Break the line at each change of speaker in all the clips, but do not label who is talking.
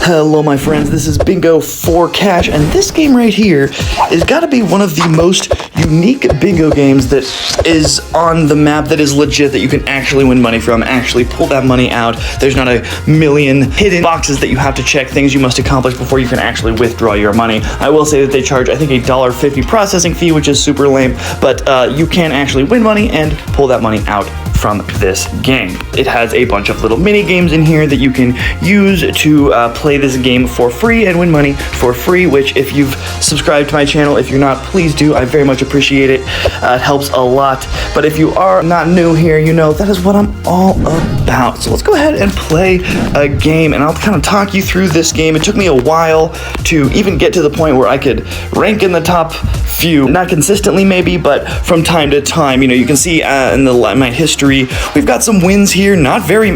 Hello my friends, this is Bingo for Cash, and this game right here is gotta be one of the most unique bingo games that is on the map, that is legit, that you can actually win money from, actually pull that money out. There's not a million hidden boxes that you have to check, things you must accomplish before you can actually withdraw your money. I will say that they charge, I think, a $1.50 processing fee, which is super lame, but you can actually win money and pull that money out from this game. It has a bunch of little mini games in here that you can use to play this game for free and win money for free, which if you've subscribed to my channel, if you're not, please do. I very much appreciate it. It helps a lot. But if you are not new here, you know that is what I'm all about. So let's go ahead and play a game, and I'll kind of talk you through this game. It took me a while to even get to the point where I could rank in the top few, not consistently maybe, but from time to time. You know, you can see in my history, we've got some wins here, not very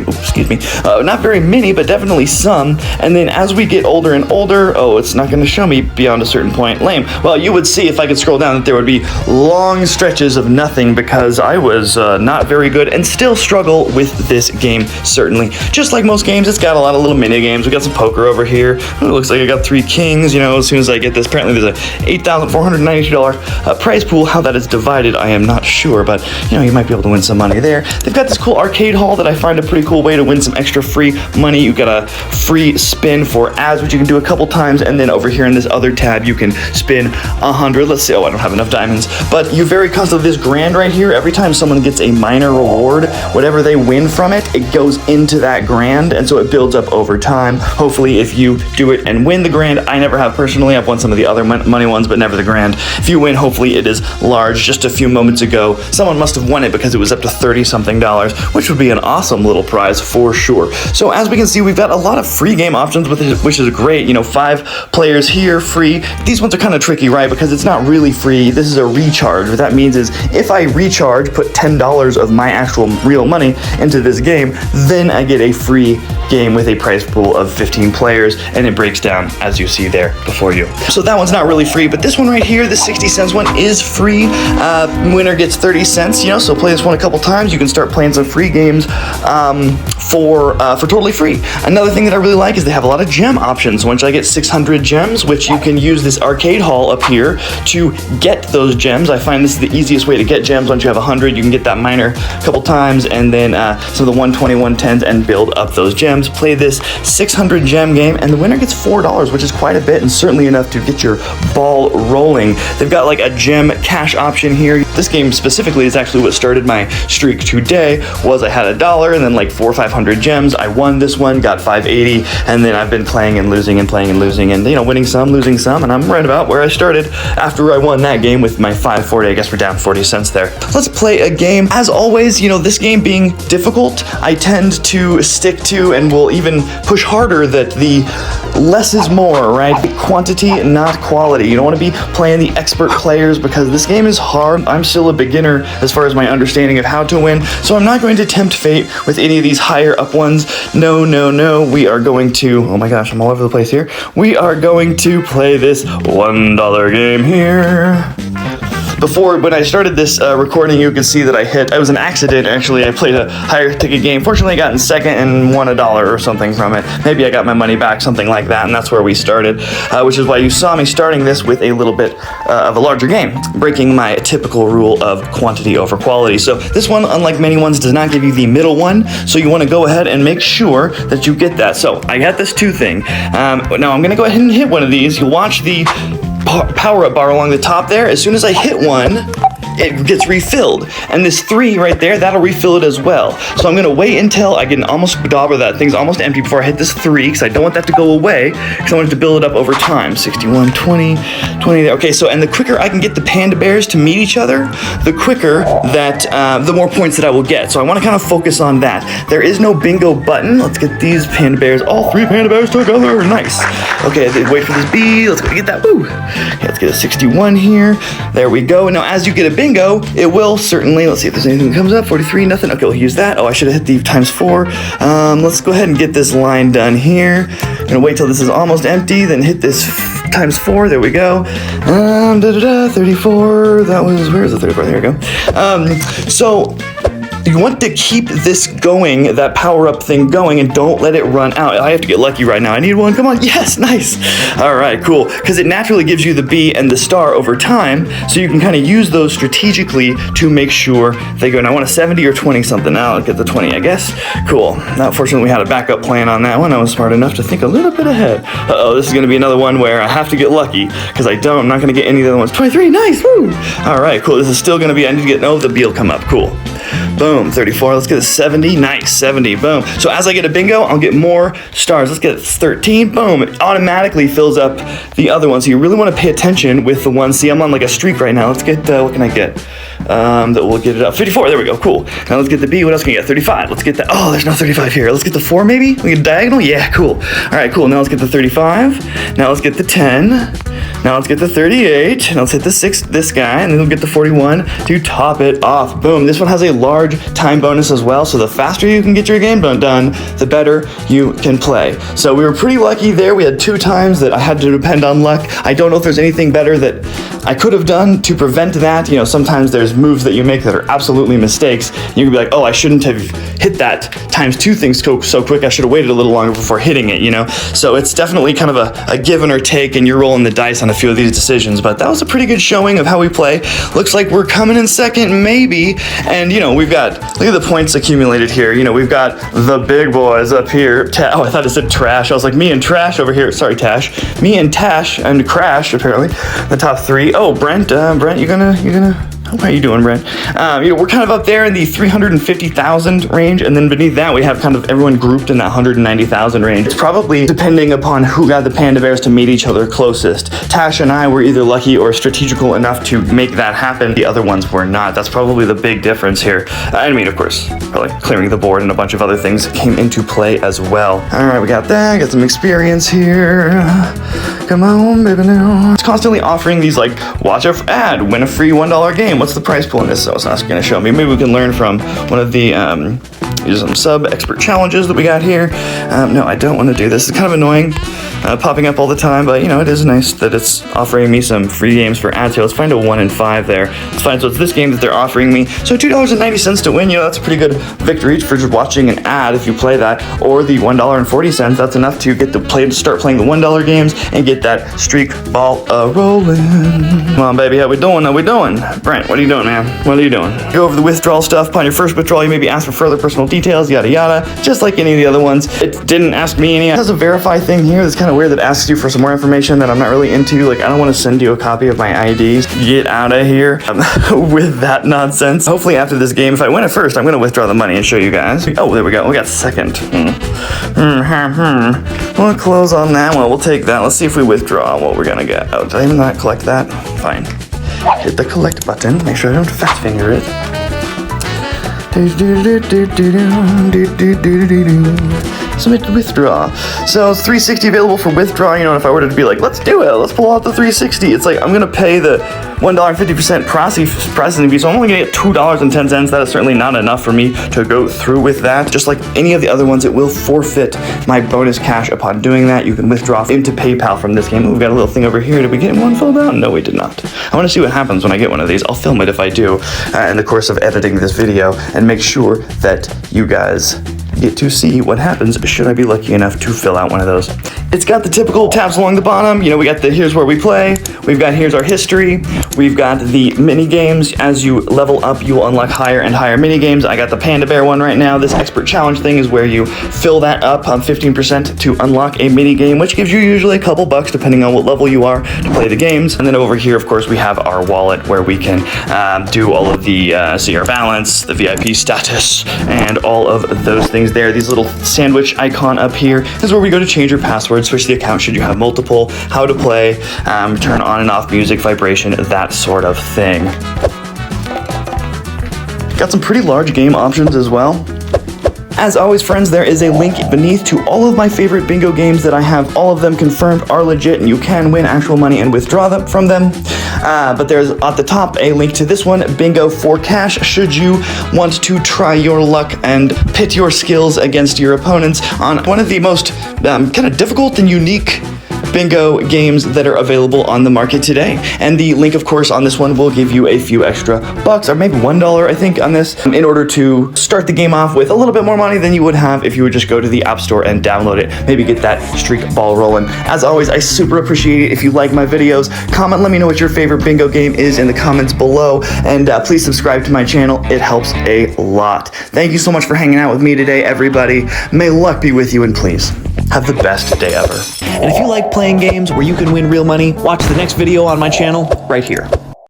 many, but definitely some. And then as we get older and older, it's not going to show me beyond a certain point. Lame. Well, you would see if I could scroll down that there would be long stretches of nothing because I was not very good and still struggle with this game, certainly. Just like most games, it's got a lot of little mini games. We got some poker over here. It looks like I got 3 kings. You know, as soon as I get this, apparently there's a $8,492 prize pool. How that is divided, I am not sure, but you know, you might be able to win some money there. They've got this cool arcade hall that I find a pretty cool way to win some extra free money. You got a free spin for ads, which you can do a couple times, and then over here in this other tab, you can spin 100. Let's see. I don't have enough diamonds, but you very constantly this grand right here. Every time someone gets a minor reward, whatever they win from it, it goes into that grand, and so it builds up over time. Hopefully, if you do it and win the grand, I never have personally. I've won some of the other money ones, but never the grand. If you win, hopefully it is large. Just a few moments ago, someone must have won it because it was up to $30-something, which would be an awesome little prize for sure. So as we can see, we've got a lot of free game options with it, which is great. You know, 5 players here, free. These ones are kind of tricky, right? Because it's not really free. This is a recharge. What that means is if I recharge, put $10 of my actual real money into this game, then I get a free game with a prize pool of 15 players, and it breaks down as you see there before you. So that one's not really free, but this one right here, the 60 cents one, is free. Winner gets 30 cents, you know, so play this one a couple times. You can start playing some free games for totally free. Another thing that I really like is they have a lot of gem options. Once I get 600 gems, which you can use this arcade hall up here to get those gems. I find this is the easiest way to get gems. Once you have 100, you can get that miner a couple times, and then some of the 120, 110s, and build up those gems. Play this 600 gem game, and the winner gets $4, which is quite a bit, and certainly enough to get your ball rolling. They've got like a gem cash option here. This game specifically is actually what started my streak today. Was I had $1 and then like 400 or 500 gems. I won this one, got 580, and then I've been playing and losing and playing and losing, and you know, winning some, losing some, and I'm right about where I started after I won that game with my 540. I guess we're down 40 cents there. Let's play a game. As always, you know, this game being difficult, I tend to stick to and will even push harder that the less is more, right? Quantity, not quality. You don't want to be playing the expert players because this game is hard. I'm still a beginner as far as my understanding of how to win, so I'm not going to tempt fate with any of these higher up ones. No, no, no. We are going to, oh my gosh, I'm all over the place here. We are going to play this $1 game here. Before, when I started this recording, you can see that it was an accident, actually. I played a higher ticket game. Fortunately, I got in second and won $1 or something from it. Maybe I got my money back, something like that, and that's where we started, which is why you saw me starting this with a little bit of a larger game, breaking my typical rule of quantity over quality. So this one, unlike many ones, does not give you the middle one, so you want to go ahead and make sure that you get that. So I got this 2 thing. Now I'm going to go ahead and hit one of these. You'll watch the power-up bar along the top there. As soon as I hit one, it gets refilled, and this 3 right there, that'll refill it as well. So I'm gonna wait until I get almost dauber that thing's almost empty before I hit this 3, because I don't want that to go away, because I want it to build it up over time. 61, 20 there. Okay, so, and the quicker I can get the panda bears to meet each other, the quicker that the more points that I will get. So I want to kind of focus on that. There is no bingo button. Let's get these panda bears, all 3 panda bears together. Nice. Okay, wait for this B. Let's go get that. Woo. Okay, let's get a 61 here. There we go. Now, as you get a bingo, it will certainly, let's see if there's anything that comes up. 43, nothing. Okay, we'll use that. Oh, I should have hit the ×4. Let's go ahead and get this line done here. I'm gonna wait till this is almost empty, then hit this ×4. There we go. 34. That was, where is the 34? There we go. So You want to keep this going, that power-up thing going, and don't let it run out. I have to get lucky right now. I need one. Come on. Yes, nice. All right, cool. Because it naturally gives you the B and the star over time, so you can kind of use those strategically to make sure they go. Now, I want a 70 or 20 something. Now, I'll get the 20, I guess. Cool. Now, fortunately, we had a backup plan on that one. I was smart enough to think a little bit ahead. Uh-oh, this is going to be another one where I have to get lucky, because I'm not going to get any of the other ones. 23, nice. Woo. All right, cool. This is still going to be, I need to get, the B will come up. Cool. Boom, 34, let's get a 70, nice, 70, boom. So as I get a bingo, I'll get more stars. Let's get 13, boom. It automatically fills up the other one. So you really want to pay attention with the one. See, I'm on like a streak right now. Let's get, what can I get? That will get it up. 54, there we go, cool. Now let's get the B, what else can we get? 35, let's get that. Oh, there's no 35 here. Let's get the 4 maybe? We get diagonal, yeah, cool. All right, cool, now let's get the 35. Now let's get the 10. Now let's get the 38. Now let's hit the 6, this guy, and then we'll get the 41 to top it off. Boom, this one has a large time bonus as well, so the faster you can get your game done, the better you can play. So we were pretty lucky there. We had 2 times that I had to depend on luck. I don't know if there's anything better that I could have done to prevent that. You know, sometimes there's moves that you make that are absolutely mistakes. You can be like, oh, I shouldn't have hit that ×2 thing so quick. I should have waited a little longer before hitting it, you know? So it's definitely kind of a give or take, and you're rolling the dice on a few of these decisions, but that was a pretty good showing of how we play. Looks like we're coming in second, maybe. And, you know, we've got, look at the points accumulated here. You know, we've got the big boys up here. Oh, I thought it said trash. I was like, me and trash over here. Sorry, Tash. Me and Tash and Crash, apparently. The top 3. Oh, Brent, you gonna, how are you doing, Brent? You know, we're kind of up there in the 350,000 range, and then beneath that, we have kind of everyone grouped in that 190,000 range. It's probably depending upon who got the panda bears to meet each other closest. Tash and I were either lucky or strategical enough to make that happen. The other ones were not. That's probably the big difference here. I mean, of course, probably clearing the board and a bunch of other things came into play as well. All right, we got that. Got some experience here. Come on, baby, now. It's constantly offering these, like, watch a ad, win a free $1 game. What's the price pool in this? So it's not going to show me. Maybe we can learn from one of the some sub-expert challenges that we got here. No, I don't want to do this. It's kind of annoying, popping up all the time, but, you know, it is nice that it's offering me some free games for ads here. Let's find a 1 in 5 there. Let's find, so it's this game that they're offering me. So $2.90 to win, you know, that's a pretty good victory for just watching an ad if you play that, or the $1.40. That's enough to get to start playing the $1 games and get that streak ball rolling. Come on, baby, how we doing? How we doing? Brent, what are you doing, man? What are you doing? Go over the withdrawal stuff. Upon your first withdrawal, you may be asked for further personal details, yada yada, just like any of the other ones. It didn't ask me any. It has a verify thing here that's kind of weird that asks you for some more information that I'm not really into. Like, I don't want to send you a copy of my IDs. Get out of here with that nonsense. Hopefully after this game, if I win it first, I'm going to withdraw the money and show you guys. Oh, there we go. We got second. We'll close on that one. We'll take that. Let's see if we withdraw what we're going to get. Oh, did I even not collect that? Fine. Hit the collect button. Make sure I don't fat finger it. Submit to withdraw. So it's 360 available for withdraw. You know, if I were to be like, let's do it, let's pull out the 360. It's like, I'm gonna pay the $1.50 processing fee, so I'm only gonna get $2.10. That is certainly not enough for me to go through with that. Just like any of the other ones, it will forfeit my bonus cash upon doing that. You can withdraw into PayPal from this game. We've got a little thing over here. Did we get one filled out? No, we did not. I want to see what happens when I get one of these. I'll film it if I do in the course of editing this video, and make sure that you guys get to see what happens should I be lucky enough to fill out one of those. It's got the typical tabs along the bottom. You know, we got the here's where we play. We've got here's our history. We've got the mini games. As you level up, you will unlock higher and higher mini games. I got the Panda Bear one right now. This expert challenge thing is where you fill that up on 15% to unlock a mini game, which gives you usually a couple bucks depending on what level you are to play the games. And then over here, of course, we have our wallet where we can do all of the see our balance, the VIP status, and all of those things there. These little sandwich icon up here is where we go to change your password, switch the account should you have multiple, how to play, turn on and off music, vibration, that sort of thing. Got some pretty large game options as well. As always, friends, there is a link beneath to all of my favorite bingo games that I have. All of them confirmed are legit, and you can win actual money and withdraw them from them. But there's at the top a link to this one, Bingo for Cash, should you want to try your luck and pit your skills against your opponents on one of the most kind of difficult and unique bingo games that are available on the market today. And the link, of course, on this one will give you a few extra bucks, or maybe $1, I think, on this, in order to start the game off with a little bit more money than you would have if you would just go to the App Store and download it. Maybe get that streak ball rolling. As always, I super appreciate it if you like my videos. Comment, let me know what your favorite bingo game is in the comments below, and please subscribe to my channel. It helps a lot. Thank you so much for hanging out with me today, everybody. May luck be with you, and please have the best day ever. And if you like playing games where you can win real money, watch the next video on my channel right here.